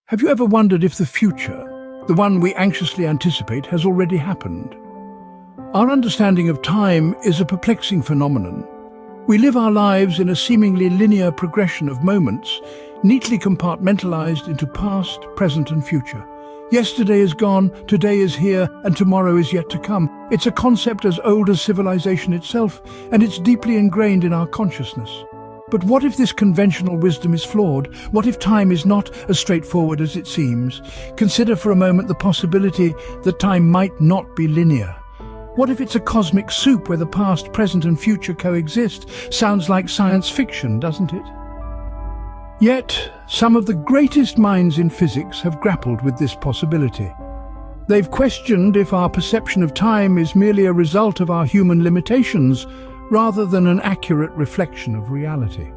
Have you ever wondered if the future, the one we anxiously anticipate, has already happened? Our understanding of time is a perplexing phenomenon. We live our lives in a seemingly linear progression of moments, neatly compartmentalized into past, present and future. Yesterday is gone, today is here, and tomorrow is yet to come. It's a concept as old as civilization itself, and it's deeply ingrained in our consciousness. But what if this conventional wisdom is flawed? What if time is not as straightforward as it seems? Consider for a moment the possibility that time might not be linear. What if it's a cosmic soup where the past, present and future coexist? Sounds like science fiction, doesn't it? Yet, some of the greatest minds in physics have grappled with this possibility. They've questioned if our perception of time is merely a result of our human limitations, rather than an accurate reflection of reality.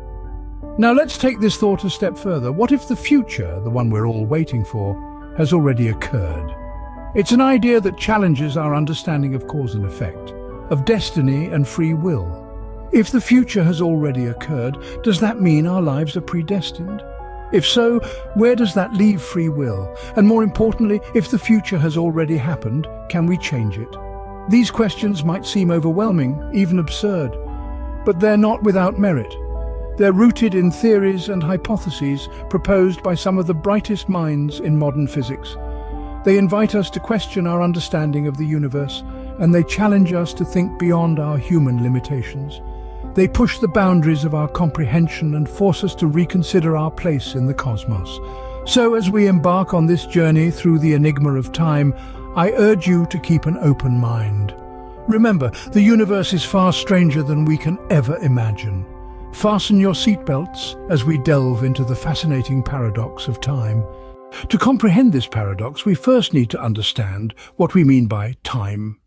Now let's take this thought a step further. What if the future, the one we're all waiting for, has already occurred? It's an idea that challenges our understanding of cause and effect, of destiny and free will. If the future has already occurred, does that mean our lives are predestined? If so, where does that leave free will? And more importantly, if the future has already happened, can we change it? These questions might seem overwhelming, even absurd, but they're not without merit. They're rooted in theories and hypotheses proposed by some of the brightest minds in modern physics. They invite us to question our understanding of the universe, and they challenge us to think beyond our human limitations. They push the boundaries of our comprehension and force us to reconsider our place in the cosmos. So as we embark on this journey through the enigma of time, I urge you to keep an open mind. Remember, the universe is far stranger than we can ever imagine. Fasten your seatbelts as we delve into the fascinating paradox of time. To comprehend this paradox, we first need to understand what we mean by time.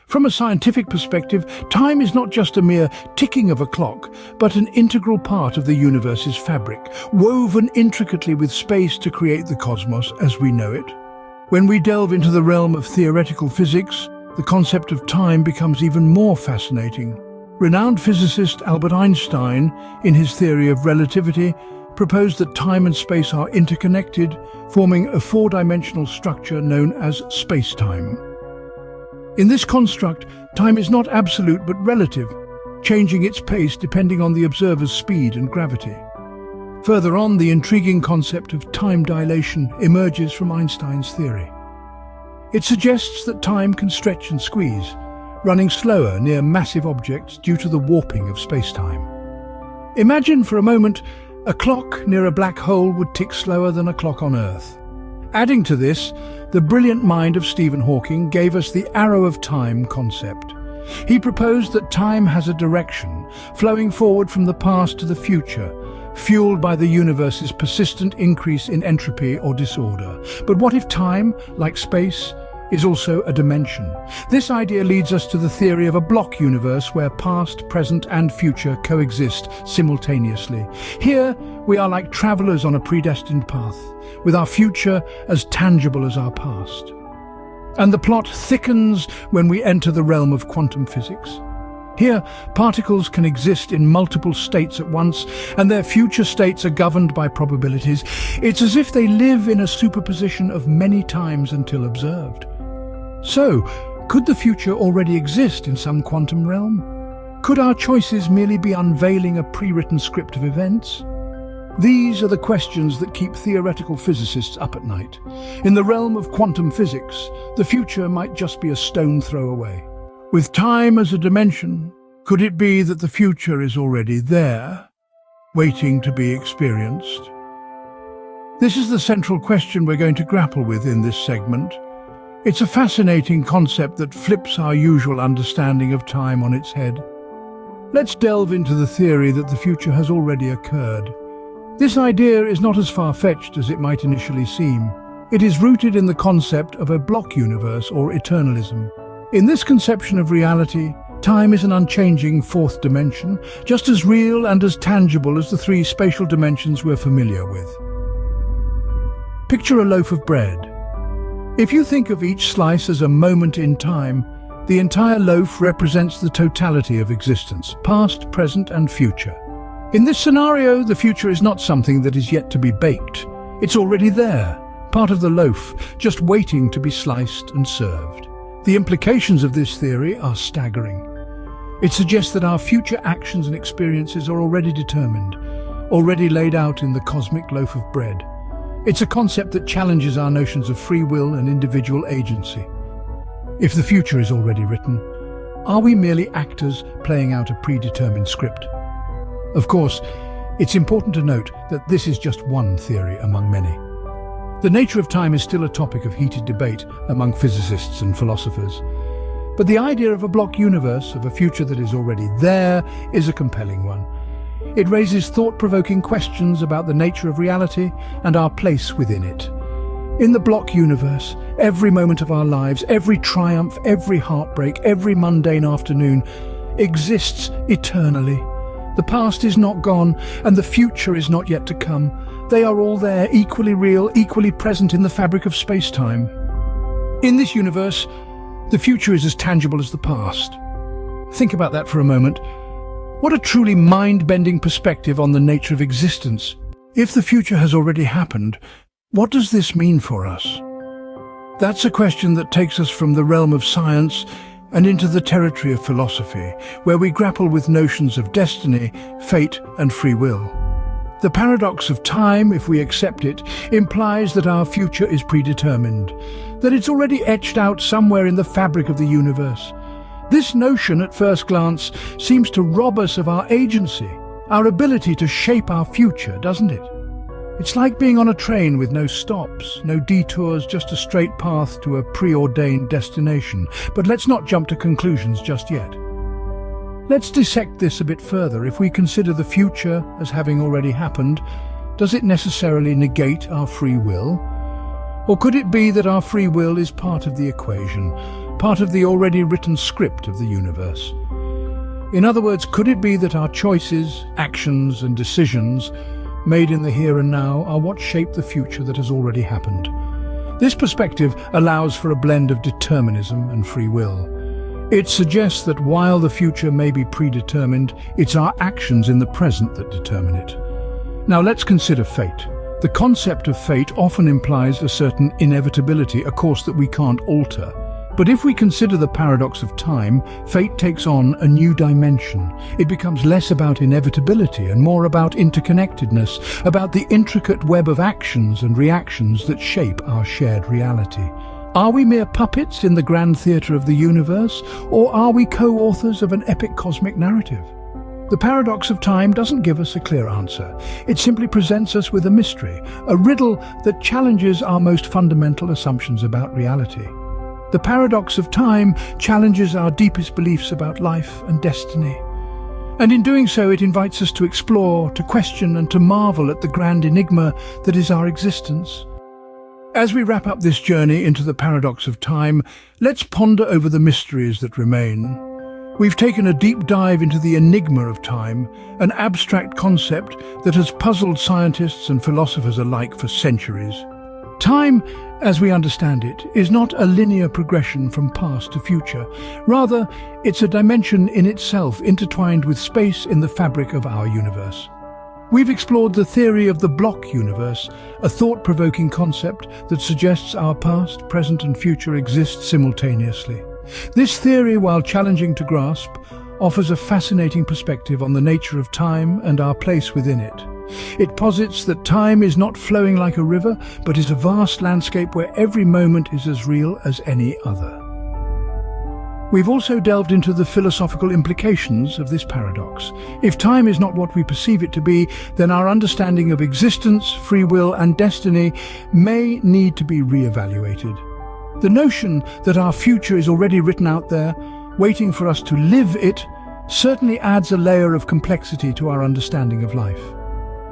From a scientific perspective, time is not just a mere ticking of a clock, but an integral part of the universe's fabric, woven intricately with space to create the cosmos as we know it. When we delve into the realm of theoretical physics, the concept of time becomes even more fascinating. Renowned physicist Albert Einstein, in his theory of relativity, proposed that time and space are interconnected, forming a four-dimensional structure known as space-time. In this construct, time is not absolute but relative, changing its pace depending on the observer's speed and gravity. Further on, the intriguing concept of time dilation emerges from Einstein's theory. It suggests that time can stretch and squeeze, running slower near massive objects due to the warping of space-time. Imagine for a moment a clock near a black hole would tick slower than a clock on Earth. Adding to this, the brilliant mind of Stephen Hawking gave us the arrow of time concept. He proposed that time has a direction, flowing forward from the past to the future, fueled by the universe's persistent increase in entropy or disorder. But what if time, like space, is also a dimension? This idea leads us to the theory of a block universe where past, present and future coexist simultaneously. Here, we are like travelers on a predestined path, with our future as tangible as our past. And the plot thickens when we enter the realm of quantum physics. Here, particles can exist in multiple states at once, and their future states are governed by probabilities. It's as if they live in a superposition of many times until observed. So, could the future already exist in some quantum realm? Could our choices merely be unveiling a pre-written script of events? These are the questions that keep theoretical physicists up at night. In the realm of quantum physics, the future might just be a stone throw away. With time as a dimension, could it be that the future is already there, waiting to be experienced? This is the central question we're going to grapple with in this segment. It's a fascinating concept that flips our usual understanding of time on its head. Let's delve into the theory that the future has already occurred. This idea is not as far-fetched as it might initially seem. It is rooted in the concept of a block universe or eternalism. In this conception of reality, time is an unchanging fourth dimension, just as real and as tangible as the three spatial dimensions we're familiar with. Picture a loaf of bread. If you think of each slice as a moment in time, the entire loaf represents the totality of existence, past, present and future. In this scenario, the future is not something that is yet to be baked. It's already there, part of the loaf, just waiting to be sliced and served. The implications of this theory are staggering. It suggests that our future actions and experiences are already determined, already laid out in the cosmic loaf of bread. It's a concept that challenges our notions of free will and individual agency. If the future is already written, are we merely actors playing out a predetermined script? Of course, it's important to note that this is just one theory among many. The nature of time is still a topic of heated debate among physicists and philosophers. But the idea of a block universe, of a future that is already there, is a compelling one. It raises thought-provoking questions about the nature of reality and our place within it. In the block universe, every moment of our lives, every triumph, every heartbreak, every mundane afternoon exists eternally. The past is not gone, and the future is not yet to come. They are all there, equally real, equally present in the fabric of space-time. In this universe, the future is as tangible as the past. Think about that for a moment. What a truly mind-bending perspective on the nature of existence. If the future has already happened, what does this mean for us? That's a question that takes us from the realm of science and into the territory of philosophy, where we grapple with notions of destiny, fate, and free will. The paradox of time, if we accept it, implies that our future is predetermined, that it's already etched out somewhere in the fabric of the universe. This notion, at first glance, seems to rob us of our agency, our ability to shape our future, doesn't it? It's like being on a train with no stops, no detours, just a straight path to a preordained destination. But let's not jump to conclusions just yet. Let's dissect this a bit further. If we consider the future as having already happened, does it necessarily negate our free will? Or could it be that our free will is part of the equation, part of the already written script of the universe? In other words, could it be that our choices, actions, and decisions made in the here and now are what shape the future that has already happened? This perspective allows for a blend of determinism and free will. It suggests that while the future may be predetermined, it's our actions in the present that determine it. Now let's consider fate. The concept of fate often implies a certain inevitability, a course that we can't alter. But if we consider the paradox of time, fate takes on a new dimension. It becomes less about inevitability and more about interconnectedness, about the intricate web of actions and reactions that shape our shared reality. Are we mere puppets in the grand theatre of the universe, or are we co-authors of an epic cosmic narrative? The paradox of time doesn't give us a clear answer. It simply presents us with a mystery, a riddle that challenges our most fundamental assumptions about reality. The paradox of time challenges our deepest beliefs about life and destiny. And in doing so, it invites us to explore, to question, and to marvel at the grand enigma that is our existence. As we wrap up this journey into the paradox of time, let's ponder over the mysteries that remain. We've taken a deep dive into the enigma of time, an abstract concept that has puzzled scientists and philosophers alike for centuries. Time, as we understand it, is not a linear progression from past to future. Rather, it's a dimension in itself, intertwined with space in the fabric of our universe. We've explored the theory of the block universe, a thought-provoking concept that suggests our past, present, and future exist simultaneously. This theory, while challenging to grasp, offers a fascinating perspective on the nature of time and our place within it. It posits that time is not flowing like a river, but is a vast landscape where every moment is as real as any other. We've also delved into the philosophical implications of this paradox. If time is not what we perceive it to be, then our understanding of existence, free will, and destiny may need to be re-evaluated. The notion that our future is already written out there, waiting for us to live it, certainly adds a layer of complexity to our understanding of life.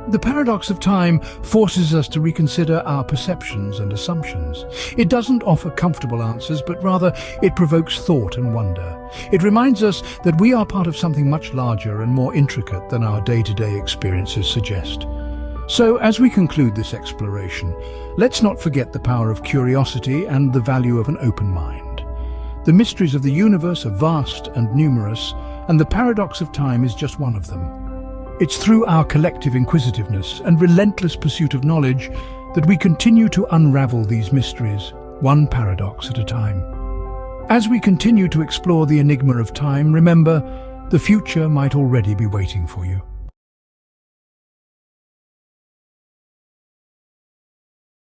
The paradox of time forces us to reconsider our perceptions and assumptions. It doesn't offer comfortable answers, but rather it provokes thought and wonder. It reminds us that we are part of something much larger and more intricate than our day-to-day experiences suggest. So, as we conclude this exploration, let's not forget the power of curiosity and the value of an open mind. The mysteries of the universe are vast and numerous, and the paradox of time is just one of them. It's through our collective inquisitiveness and relentless pursuit of knowledge that we continue to unravel these mysteries, one paradox at a time. As we continue to explore the enigma of time, remember, the future might already be waiting for you.